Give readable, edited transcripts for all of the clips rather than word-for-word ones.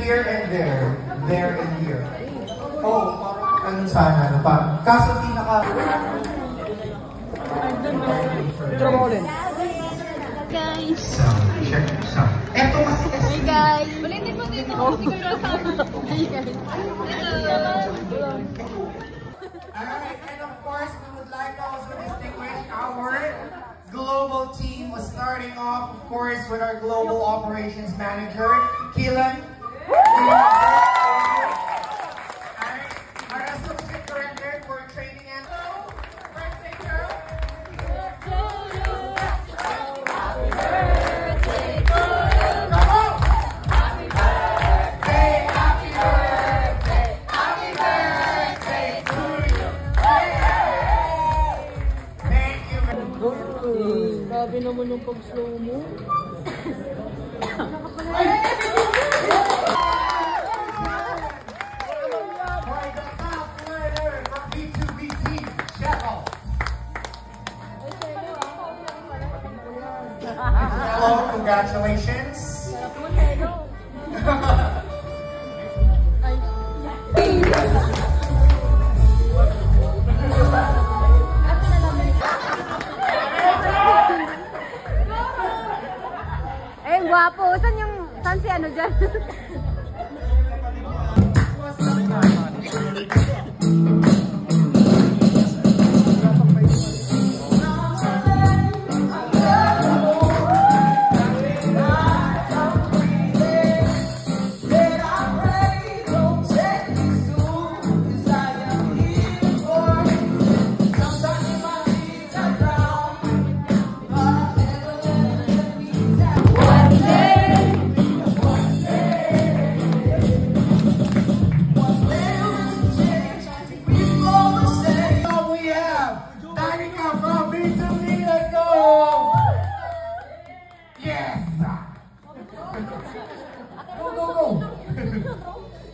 here and there. There and here. Oh, ano sana, ano pa? Kaso di naka... Guys. Check sound. Eto kasi kasi. Hey guys. Ulitin mo dito. Hey guys. Alright, and of course, we would like to also distinguish our global team was starting off, of course, with our global operations manager, Keelan. Our associate director for training and grabe naman yung pag-slow mo. Hello, congratulations. Guwapo, saan si ano dyan?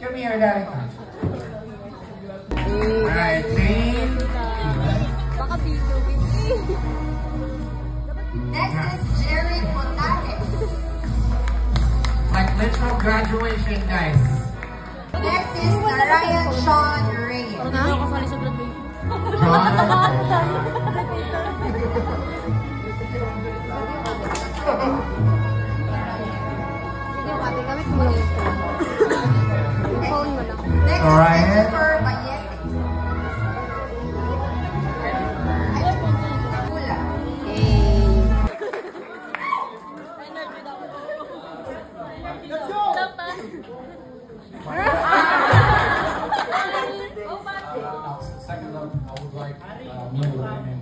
Come here, Daddy. Alright, Zane. Baka video. Next is Jerry Montanes. Like literal graduation, guys. Next is Narayan Sean Reyes. Parang hindi ako kasali sa vlog baby. Sige, pati kami kumulong yung phone. Yung phone mo lang. Next is Christopher Bayet. Pula. Second up, I would like me and women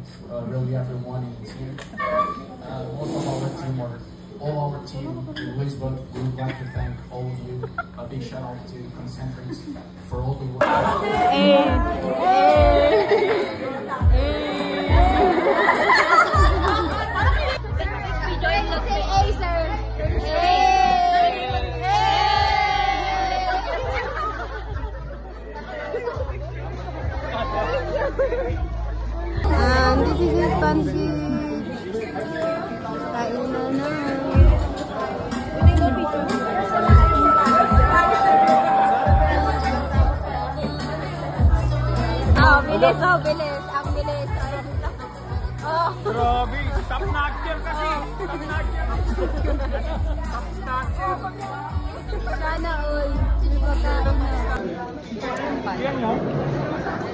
really everyone in the team. Most of our team or all our team in Lisbon, we would like to thank all of you. A big shout out to Concentrics for all the work. This is it, pancit. Kain na na. Bilis, bilis. Ang bilis. Oh. Grabe, top notcher kasi. Top notcher. Top notcher. Sana all. Hindi pagkaroon na. Yan, no?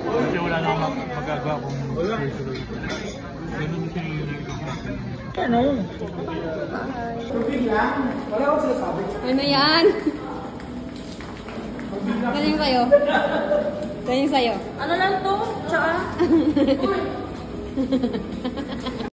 Kasi wala na akong magagawa kung tuloy-tuloy. Ganun siya yung ano? Ano yan? Ganyan kayo? Ganyan sa'yo? Ano lang to? Tsaka?